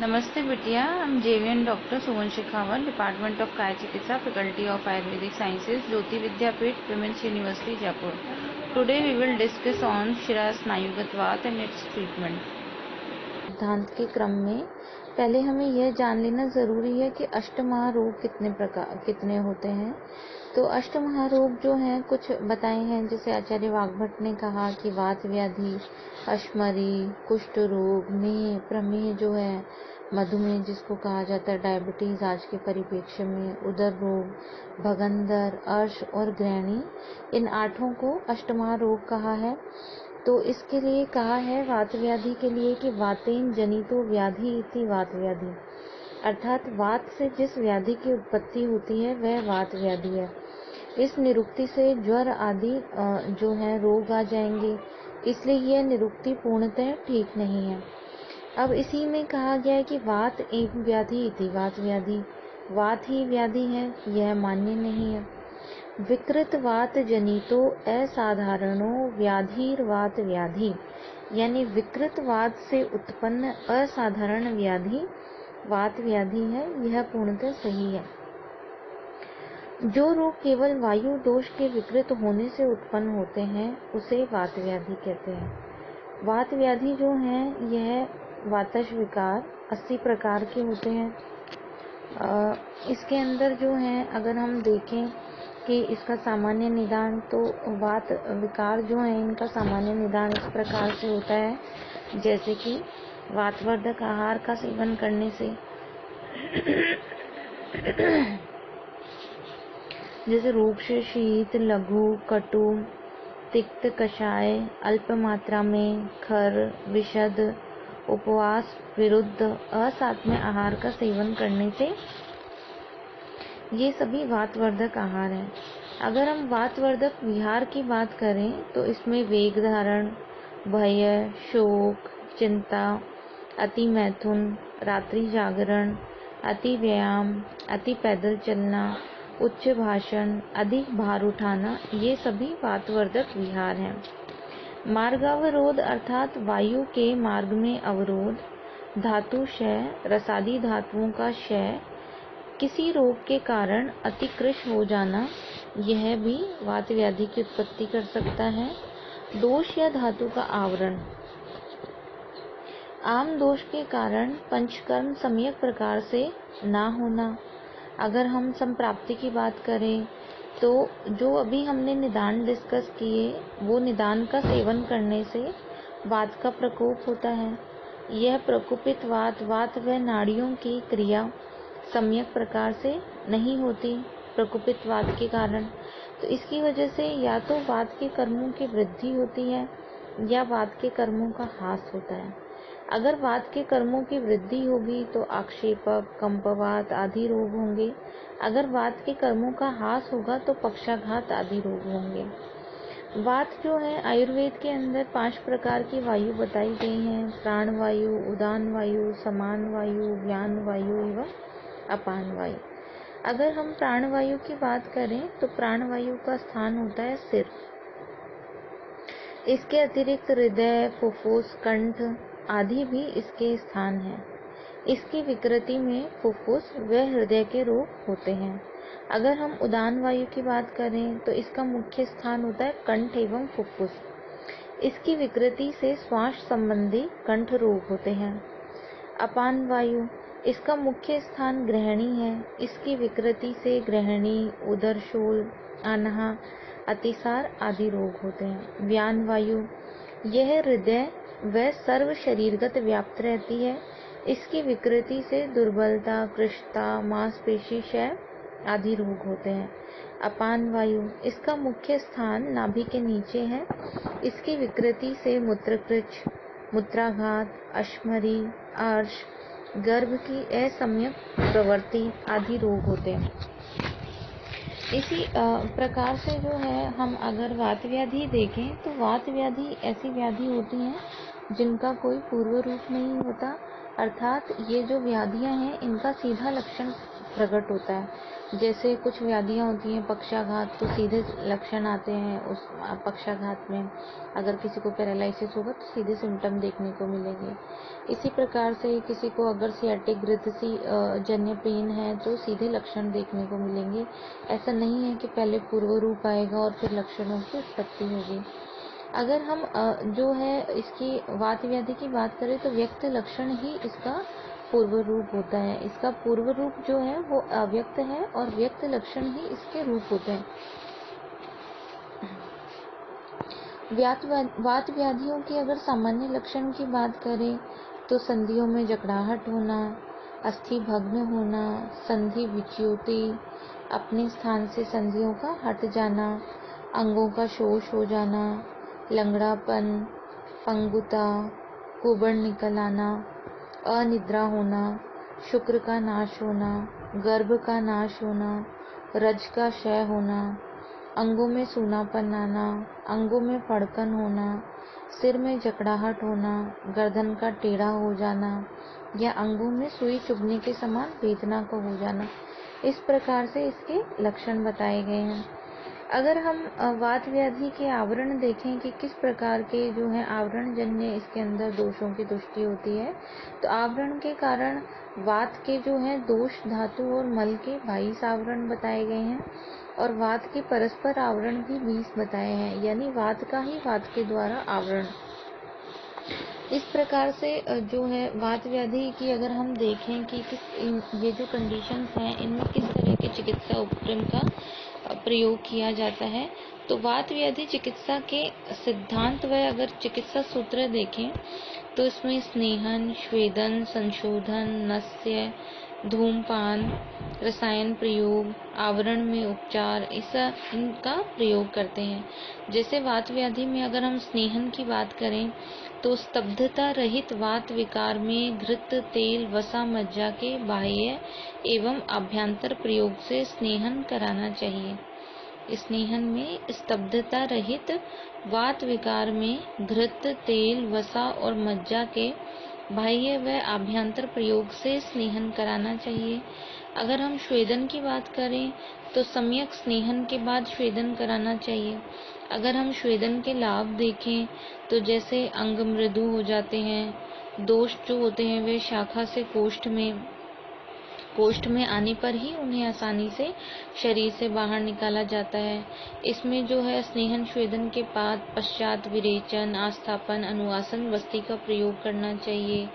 नमस्ते बिटिया, I am JVN doctor Suman Shekhawat, department of Kaya Chikitsa, faculty of Ayurvedic sciences, Jyoti Vidyapeeth, women's university, Jaipur. Today we will discuss on shira snayugat वात and it's treatment. सिद्धांत के क्रम में पहले हमें यह जान लेना जरूरी है कि अष्टमहारोग कितने होते हैं। तो अष्टमहारोग जो हैं कुछ बताए हैं, जैसे आचार्य वाग्भट ने कहा कि वात व्याधि, अश्मरी, कुष्ठ रोग, मेह, प्रमेह जो है, मधुमेह जिसको कहा जाता है डायबिटीज आज के परिप्रेक्ष्य में, उदर रोग, भगंदर, अर्श और ग्रहणी, इन 8 को अष्टमहारोग कहा है। तो इसके लिए कहा है वात व्याधि के लिए कि वातेन जनितो व्याधि इति वात व्याधि, अर्थात वात से जिस व्याधि की उत्पत्ति होती है वह वात व्याधि है। इस निरुक्ति से ज्वर आदि जो है रोग आ जाएंगे, इसलिए यह निरुक्ति पूर्णतः ठीक नहीं है। अब इसी में कहा गया है कि वात एवं व्याधि इति वात व्याधि, वात ही व्याधि है, यह मान्य नहीं है। विकृत वात जनितो असाधारणो व्याधिर्वात व्याधि, यानी विकृत वात से उत्पन्न असाधारण व्याधि वात व्याधि है, यह पूर्णतः सही है। जो रोग केवल वायु दोष के विकृत होने से उत्पन्न होते हैं उसे वात व्याधि कहते हैं। वात व्याधि जो है यह वातज विकार 80 प्रकार के होते हैं। इसके अंदर जो है अगर हम देखें कि इसका सामान्य निदान, तो वात विकार जो है इनका सामान्य निदान इस प्रकार से होता है, जैसे कि वातवर्धक आहार का सेवन करने से जैसे रूक्ष, शीत, लघु, कटु, तिक्त कषाय, अल्प मात्रा में, खर, विशद, उपवास विरुद्ध, असात्म्य आहार का सेवन करने से, ये सभी वातवर्धक आहार हैं। अगर हम वातवर्धक विहार की बात करें तो इसमें वेग धारण, भय, शोक, चिंता, अति मैथुन, रात्रि जागरण, अति व्यायाम, अति पैदल चलना, उच्च भाषण, अधिक भार उठाना, ये सभी वातवर्धक विहार हैं। मार्गावरोध अर्थात वायु के मार्ग में अवरोध, धातु क्षय, रसादी धातुओं का क्षय, किसी रोग के कारण अतिकृश हो जाना, यह भी वात व्याधि की उत्पत्ति कर सकता है। दोष या धातु का आवरण, आम दोष के कारण पंचकर्म सम्यक प्रकार से ना होना। अगर हम संप्राप्ति की बात करें तो जो अभी हमने निदान डिस्कस किए, वो निदान का सेवन करने से वात का प्रकोप होता है। यह प्रकोपित वात व नाड़ियों की क्रिया सम्यक प्रकार से नहीं होती प्रकोपित वात के कारण, तो इसकी वजह से या तो वात के कर्मों की वृद्धि होती है या वात के कर्मों का ह्रास होता है। अगर वात के कर्मों की वृद्धि होगी तो आक्षेपक, कंपवात आदि रोग होंगे। अगर वात के कर्मों का ह्रास होगा तो पक्षाघात आदि रोग होंगे। वात जो है आयुर्वेद के अंदर 5 प्रकार की वायु बताई गई हैं, प्राण वायु, उदान वायु, समान वायु, व्यान वायु एवं अपान वायु। अगर हम प्राण वायु की बात करें तो प्राण वायु का स्थान होता है सिर। इसके अतिरिक्त हृदय, फुफ्फुस, कंठ आदि भी इसके स्थान हैं। इसकी विकृति में फुफ्फुस व हृदय के रोग होते हैं। अगर हम उदान वायु की बात करें तो इसका मुख्य स्थान होता है कंठ एवं फुफ्फुस। इसकी विकृति से श्वास संबंधी कंठ रोग होते हैं। अपान वायु, इसका मुख्य स्थान ग्रहणी है। इसकी विकृति से ग्रहणी, उदरशूल, अनहा, अतिसार आदि रोग होते हैं। व्यान वायु, यह हृदय व सर्व शरीरगत व्याप्त रहती है। इसकी विकृति से दुर्बलता, कृशता, मांसपेशी क्षय आदि रोग होते हैं। अपान वायु, इसका मुख्य स्थान नाभि के नीचे है। इसकी विकृति से मूत्रकृच, मूत्राघात, अश्मरी, अर्श, गर्भ की असम्यक प्रवृत्ति आदि रोग होते हैं। इसी प्रकार से जो है हम अगर वात व्याधि देखें तो वात व्याधि ऐसी व्याधि होती हैं जिनका कोई पूर्व रूप नहीं होता, अर्थात ये जो व्याधियां हैं इनका सीधा लक्षण प्रकट होता है। जैसे कुछ व्याधियाँ होती हैं पक्षाघात, तो सीधे लक्षण आते हैं उस पक्षाघात में। अगर किसी को पैरालिसिस होगा तो सीधे सिम्टम देखने को मिलेंगे। इसी प्रकार से किसी को अगर सियाटिक ग्रंथि जन्य पेन है तो सीधे लक्षण देखने को मिलेंगे। ऐसा नहीं है कि पहले पूर्व रूप आएगा और फिर लक्षणों की उत्पत्ति होगी। अगर हम जो है इसकी वात व्याधि की बात करें तो व्यक्त लक्षण ही इसका पूर्व रूप होता है। इसका पूर्व रूप जो है वो अव्यक्त है और व्यक्त लक्षण ही इसके रूप होते हैं। वात व्याधियों की अगर सामान्य लक्षण की बात करें तो संधियों में जकड़ाहट होना, अस्थि भग्न होना, संधि विच्युति, अपने स्थान से संधियों का हट जाना, अंगों का शोष हो जाना, लंगड़ापन, पंगुता, कुबड़ निकल आना, अनिद्रा होना, शुक्र का नाश होना, गर्भ का नाश होना, रज का क्षय होना, अंगों में सूनापन आना, अंगों में फड़कन होना, सिर में जकड़ाहट होना, गर्दन का टेढ़ा हो जाना या अंगों में सुई चुभने के समान वेदना का हो जाना। इस प्रकार से इसके लक्षण बताए गए हैं। अगर हम वात व्याधि के आवरण देखें कि किस प्रकार के जो है आवरण जन्य इसके अंदर दोषों की दृष्टि होती है, तो आवरण के कारण वात के जो है दोष धातु और मल के 22 आवरण बताए गए हैं और वात के परस्पर आवरण भी 20 बताए हैं, यानी वात का ही वात के द्वारा आवरण। इस प्रकार से जो है वात व्याधि की अगर हम देखें कि ये जो कंडीशंस हैं इनमें किस तरह के चिकित्सा उपक्रम का प्रयोग किया जाता है, तो वात व्याधि चिकित्सा के सिद्धांत व अगर चिकित्सा सूत्र देखें तो इसमें स्नेहन, स्वेदन, संशोधन, नस्य, धूमपान, रसायन प्रयोग, आवरण में उपचार, इनका प्रयोग करते हैं। जैसे वात व्याधि में अगर हम स्नेहन की बात करें तो स्तब्धता रहित वात विकार में घृत, तेल, वसा, मज्जा के बाह्य एवं आभ्यंतर प्रयोग से स्नेहन कराना चाहिए। स्नेहन में स्तब्धता रहित वात विकार में घृत, तेल, वसा और मज्जा के बाह्य व आभ्यंतर प्रयोग से स्नेहन कराना चाहिए। अगर हम स्वेदन की बात करें तो सम्यक स्नेहन के बाद स्वेदन कराना चाहिए। अगर हम स्वेदन के लाभ देखें तो जैसे अंग मृदु हो जाते हैं, दोष जो होते हैं वे शाखा से कोष्ठ में आने पर ही उन्हें आसानी से शरीर से बाहर निकाला जाता है। इसमें जो है स्नेहन स्वेदन के पश्चात विरेचन, आस्थापन, अनुवासन बस्ती का प्रयोग करना चाहिए।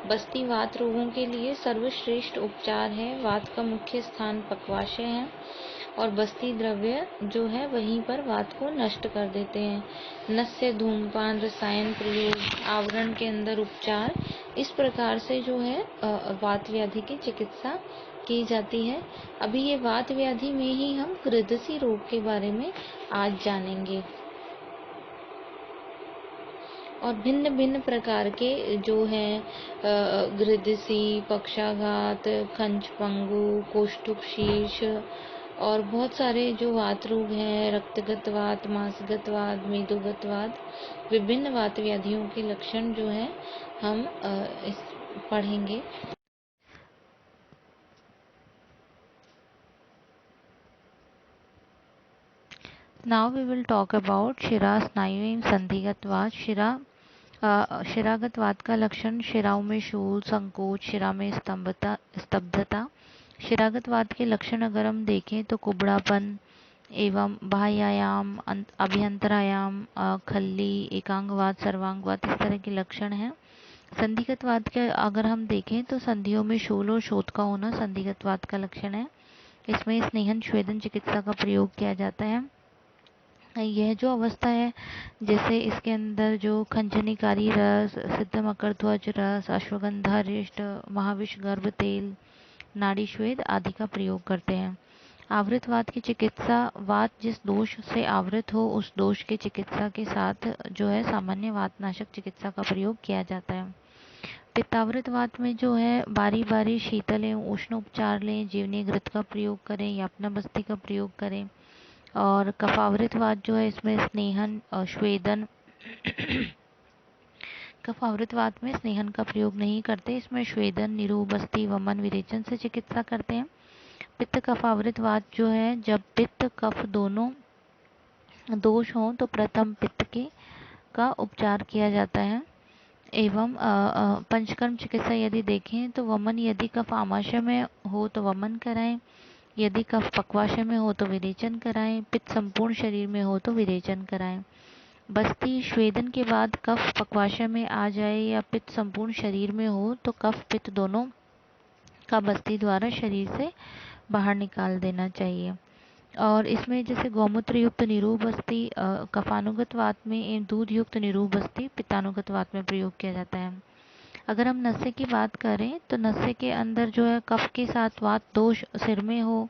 बस्ती वात रोगों के लिए सर्वश्रेष्ठ उपचार है। वात का मुख्य स्थान पक्वाशय है और बस्ती द्रव्य जो है वहीं पर वात को नष्ट कर देते हैं। नस्य, धूमपान, रसायन प्रयोग, आवरण के अंदर उपचार, इस प्रकार से जो है वात व्याधि की चिकित्सा की जाती है। अभी ये वात व्याधि में ही हम गृद्धसी रोग के बारे में आज जानेंगे और भिन्न भिन्न प्रकार के जो है गृद्धसी, पक्षाघात, खंचपंगु, कोष्ठुक शीर्ष और बहुत सारे जो वात रोग हैं, रक्तगत वात, मांसगत वात, मेदोगत वात, विभिन्न वात व्याधियों के लक्षण जो है हम पढ़ेंगे। Now we will talk about शिरा स्नायु एवं संधिगत वात। शिरागत वात का लक्षण शिराओं में शूल, संकोच, शिरा में स्तब्धता। शिरागत वात के लक्षण अगर हम देखें तो कुबड़ापन एवं बाह्यायाम, अभ्यंतरायाम, खल्ली, एकांगवात, सर्वांगवात, इस तरह के लक्षण हैं। संधिगत वात के अगर हम देखें तो संधियों में शूल और शोथ का होना संधिगत वात का लक्षण है। इसमें स्नेहन स्वेदन चिकित्सा का प्रयोग किया जाता है। यह जो अवस्था है जैसे इसके अंदर जो खंजनीकारी रस, सिद्ध मकर ध्वज रस, अश्वगंधा महाविष गर्भ तेल, नाड़ी श्वेद आदि का प्रयोग करते हैं। आवृत वात की चिकित्सा, वात जिस दोष से आवृत हो उस दोष की चिकित्सा के साथ जो है सामान्य वातनाशक चिकित्सा का प्रयोग किया जाता है। पित्तावृत वात में जो है बारी बारी शीतल एवं उष्ण उपचार लें, जीवनी घृत का प्रयोग करें, यापना बस्ती का प्रयोग करें। और कफावृत वात जो है इसमें स्नेहन स्वेदन कफावृत वात में स्नेहन का प्रयोग नहीं करते, इसमें स्वेदन, निरू, बस्ती, वमन, विरेचन से चिकित्सा करते हैं। पित्त कफ आवृत वात जो है, जब पित्त कफ दोनों दोष हों तो प्रथम पित्त के का उपचार किया जाता है। एवं पंचकर्म चिकित्सा यदि देखें तो वमन, यदि कफ आमाशय में हो तो वमन कराएं, यदि कफ पक्वाशय में हो तो विरेचन कराएं, पित्त संपूर्ण शरीर में हो तो विरेचन कराएं। बस्ती स्वेदन के बाद कफ पक्वाशय में आ जाए या पित्त संपूर्ण शरीर में हो तो कफ पित्त दोनों का बस्ती द्वारा शरीर से बाहर निकाल देना चाहिए। और इसमें जैसे गौमूत्र युक्त निरूप बस्ती कफानुगत वात में एवं दूध युक्त निरूप बस्ती पित्तानुगत वात में प्रयोग किया जाता है। अगर हम नशे की बात करें तो नशे के अंदर जो है कफ के साथ वात दोष सिर में हो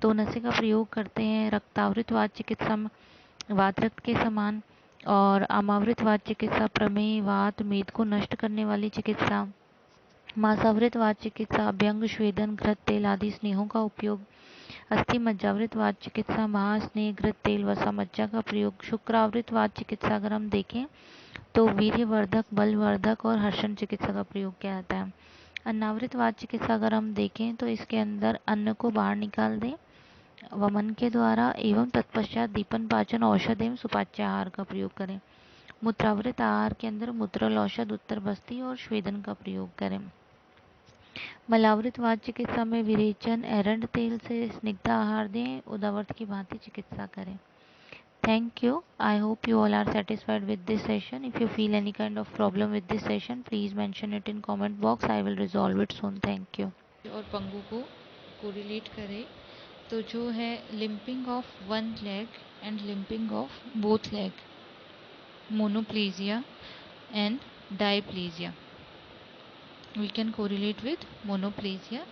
तो नशे का प्रयोग करते हैं। रक्तावृत वात चिकित्सा में वात रक्त के समान, और आमावृत वात चिकित्सा प्रमेह वात मेद को नष्ट करने वाली चिकित्सा। मांसावृत वात चिकित्सा अभ्यंग स्वेदन घृत तेल आदि स्नेहों का उपयोग। अस्थि मज्जावृत वात चिकित्सा महास्नेह घृत तेल वसा मज्जा का प्रयोग। शुक्रावृत वात चिकित्सा अगर हम देखें तो वीर्यवर्धक बलवर्धक और हर्षण चिकित्सा का प्रयोग किया जाता है। अन्नावृत वात चिकित्सा अगर हम देखें तो इसके अंदर अन्न को बाहर निकाल दें वमन के द्वारा एवं तत्पश्चात दीपन पाचन औषध एवं सुपाच्य आहार का प्रयोग करें। मूत्रावृत आहार के अंदर मूत्रल औषध उत्तर बस्ती और स्वेदन का प्रयोग करें। मलावृत वात चिकित्सा में विरेचन एरंड तेल से स्निग्ध आहार दें, उदावर्त की भांति चिकित्सा करें। Thank you. I hope you all are satisfied with this session. If you feel any kind of problem with this session, please mention it in comment box. I will resolve it soon. Thank you. और पंगु को correlate करें तो जो है limping of one leg and limping of both leg, monoplegia and diplegia, we can correlate with monoplegia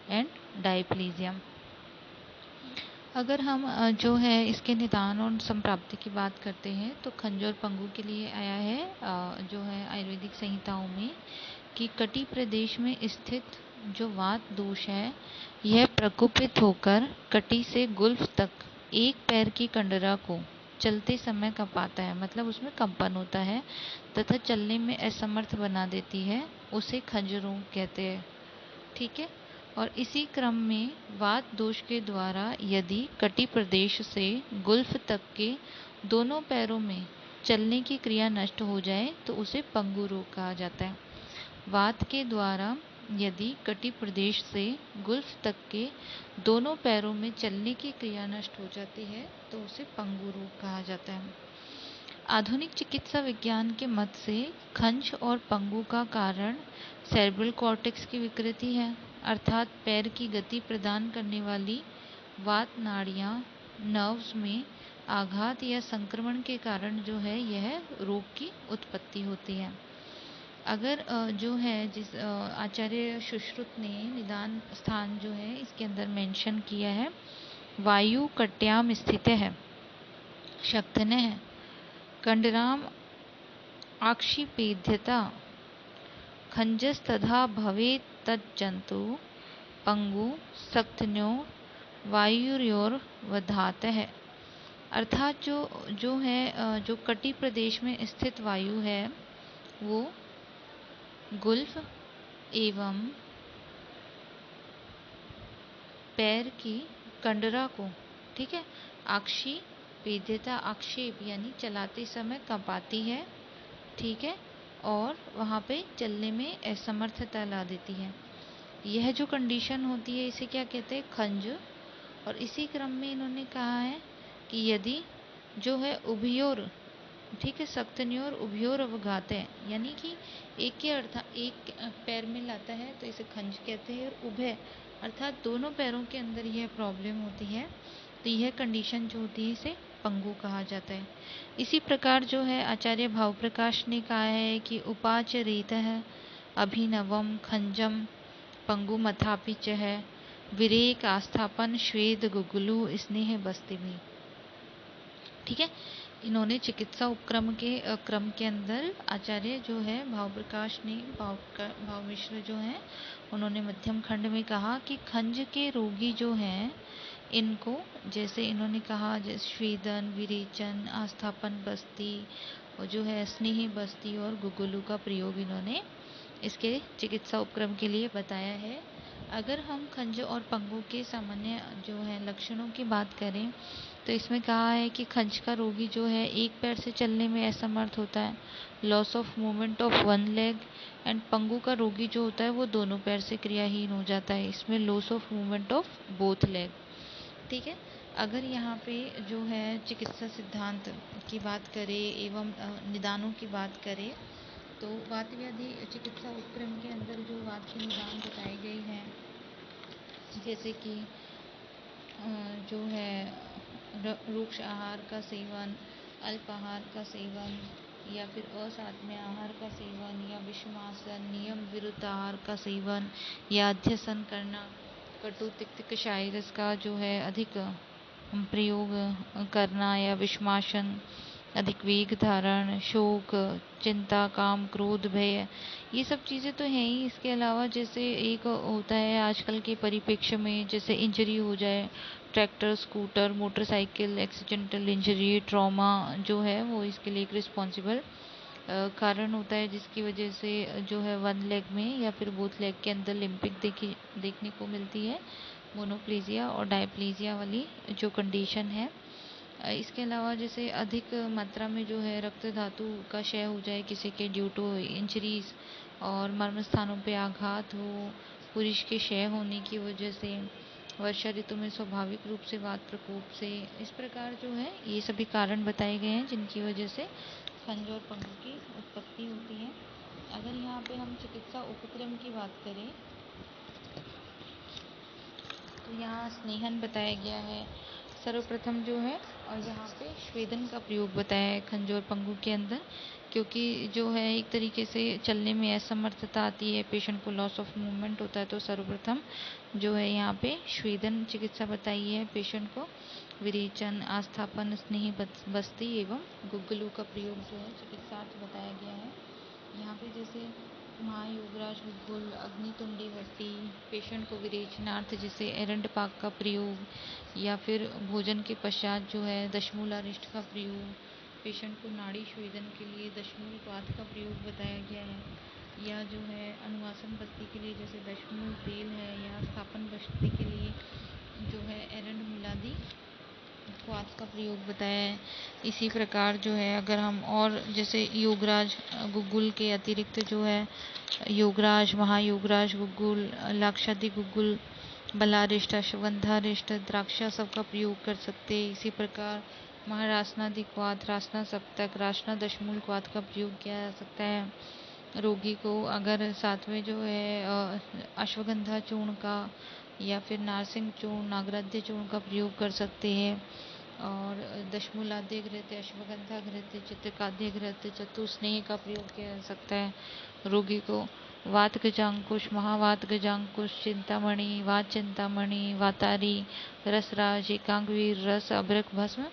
and diplegia. अगर हम जो है इसके निदान और संप्राप्ति की बात करते हैं तो खंज और पंगु के लिए आया है जो है आयुर्वेदिक संहिताओं में कि कटी प्रदेश में स्थित जो वात दोष है यह प्रकोपित होकर कटी से गुल्फ तक एक पैर की कंडरा को चलते समय कंपाता है, मतलब उसमें कंपन होता है तथा चलने में असमर्थ बना देती है, उसे खंज रोग कहते हैं। ठीक है। और इसी क्रम में वात दोष के द्वारा यदि कटी प्रदेश से गुल्फ तक के दोनों पैरों में चलने की क्रिया नष्ट हो जाए तो उसे पंगु रोग कहा जाता है। वात के द्वारा यदि कटी प्रदेश से गुल्फ तक के दोनों पैरों में चलने की क्रिया नष्ट हो जाती है तो उसे पंगु रोग कहा जाता है। आधुनिक चिकित्सा विज्ञान के मत से खंज और पंगु का कारण सेरेब्रल कॉर्टेक्स की विकृति है, अर्थात पैर की गति प्रदान करने वाली वात नाड़ियाँ नर्व्स में आघात या संक्रमण के कारण जो है यह रोग की उत्पत्ति होती है। अगर जो है जिस आचार्य सुश्रुत ने निदान स्थान जो है इसके अंदर मेंशन किया है, वायु कट्याम स्थित है, शक्तन है, कंडराम आक्षिपेध्यता खंजस्तथा भवेत् तज्जंतु पंगु सक्तन्यो वायुर्योर वधात है। अर्थात जो है जो कटी प्रदेश में स्थित वायु है वो गुल्फ एवं पैर की कंडरा को, ठीक है, आक्षिपेध्यता आक्षेप यानी चलाते समय कंपाती है, ठीक है, और वहाँ पे चलने में असमर्थता ला देती है। यह जो कंडीशन होती है इसे क्या कहते हैं, खंज। और इसी क्रम में इन्होंने कहा है कि यदि जो है उभयोर, ठीक है, सक्तन्योर उभयोर अवघात है, यानी कि एक के अर्थात एक पैर में लाता है तो इसे खंज कहते हैं, और उभय अर्थात दोनों पैरों के अंदर यह प्रॉब्लम होती है तो यह कंडीशन जो होती है इसे पंगु कहा जाता है। इसी प्रकार जो है आचार्य भाव प्रकाश ने कहा है कि उपाच रीत है अभिनवम खंजम पंगु मथापि च है विरेक आस्थापन श्वेद गुगुलु स्नेह बस्ती भी। ठीक है, इन्होंने चिकित्सा उपक्रम के क्रम के अंदर आचार्य जो है भाव प्रकाश ने भाव मिश्र जो है उन्होंने मध्यम खंड में कहा कि खंज के रोगी जो हैं इनको, जैसे इन्होंने कहा जैसे स्वेदन विरेचन आस्थापन बस्ती और जो है स्नेह बस्ती और गुगुलू का प्रयोग इन्होंने इसके चिकित्सा उपक्रम के लिए बताया है। अगर हम खंजर और पंगु के सामान्य जो है लक्षणों की बात करें तो इसमें कहा है कि खंज का रोगी जो है एक पैर से चलने में असमर्थ होता है, loss of movement of one leg. And पंगु का रोगी जो होता है वो दोनों पैर से क्रियाहीन हो जाता है, इसमें loss of movement of both leg. ठीक है। अगर यहाँ पे जो है चिकित्सा सिद्धांत की बात करें एवं निदानों की बात करें तो वात व्याधि चिकित्सा उपक्रम के अंदर जो वात के निदान बताए गए हैं, जैसे कि जो है रुक्ष आहार का सेवन, अल्प आहार का सेवन, या फिर असात्म्य आहार का सेवन, या विषमासन, नियम विरुद्ध आहार का सेवन, या अध्यसन करना, कटु तिक्त कषाय रस का जो है अधिक प्रयोग करना, या विषमासन, अधिक वेग धारण, शोक, चिंता, काम, क्रोध, भय, ये सब चीज़ें तो हैं ही। इसके अलावा जैसे एक होता है आजकल के परिप्रेक्ष्य में, जैसे इंजरी हो जाए, tractor, scooter, motorcycle, accidental injury, trauma जो है वो इसके लिए एक रिस्पॉन्सिबल कारण होता है, जिसकी वजह से जो है वन लेग में या फिर बोथ लेग के अंदर लिम्पिक देखने को मिलती है, मोनोप्लेजिया और डायप्लेजिया वाली जो कंडीशन है। इसके अलावा जैसे अधिक मात्रा में जो है रक्त धातु का क्षय हो जाए किसी के ड्यू टू इंजरीज, और मर्म स्थानों पे आघात हो, पुरुष के क्षय होने की वजह से, वर्षा ऋतु में स्वाभाविक रूप से वात प्रकोप से, इस प्रकार जो है ये सभी कारण बताए गए हैं जिनकी वजह से खंज और पंगु की उत्पत्ति होती है। अगर यहाँ पे हम चिकित्सा उपक्रम की बात करें तो यहाँ स्नेहन बताया गया है सर्वप्रथम जो है, और यहाँ पे स्वेदन का प्रयोग बताया है खंज और पंगु के अंदर, क्योंकि जो है एक तरीके से चलने में असमर्थता आती है, पेशेंट को लॉस ऑफ मूवमेंट होता है, तो सर्वप्रथम जो है यहाँ पे स्वेदन चिकित्सा बताई है पेशेंट को। विरेचन, आस्थापन, स्नेही बस्ती एवं गुग्गलों का प्रयोग जो है चिकित्सार्थ बताया गया है। यहाँ पे जैसे महायोगराज गुग्गुल, अग्नितुंडी बस्ती, पेशेंट को विरेचनार्थ जैसे एरंड पाक का प्रयोग, या फिर भोजन के पश्चात जो है दशमूलारिष्ट का प्रयोग, पेशेंट को नाड़ी स्वेदन के लिए दशमूल पात का प्रयोग बताया गया है, या जो है अनुवासन बस्ती के लिए जैसे दशमूल तेल है, या स्थापन बस्ती के लिए जो है एरंड मूलादि क्वाथ का प्रयोग बताया है। इसी प्रकार जो है अगर हम और जैसे योगराज गुग्गुल के अतिरिक्त जो है योगराज, महायोगराज गुग्गुल, लाक्षादि गुग्गुल, बलारिष्ट, अश्वगंधारिष्ट, द्राक्षा सब का प्रयोग कर सकते हैं। इसी प्रकार महारासनादि क्वाथ, रासना सप्तक, रासना दशमूल क्वाथ का प्रयोग किया जा सकता है। रोगी को अगर साथ में जो है अश्वगंधा चूर्ण का या फिर नारसिंग चूर्ण, नागराध्य चूर्ण का प्रयोग कर सकते हैं। और दशमूलाद्य घृत, अश्वगंधा घृत, चित्रकाद्य घृत, चतुस्नेह का प्रयोग किया जा सकता है। रोगी को वात गजांकुश, महावात गजांकुश, चिंतामणि, वात चिंतामणि, वातारी, रसराज, एकांगवीर रस, अभ्रक भस्म,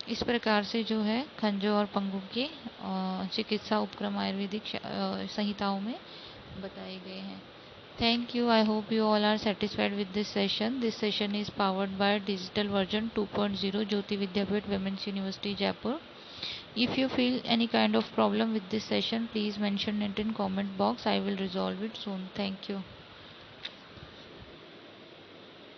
इस प्रकार से जो है खंजों और पंगु के चिकित्सा उपक्रम आयुर्वेदिक संहिताओं में बताए गए हैं। Thank you. I hope you all are satisfied with this session. This session is powered by digital version 2.0 Jyoti Vidyapeeth Women's University Jaipur. If you feel any kind of problem with this session, please mention it in comment box. I will resolve it soon. Thank you.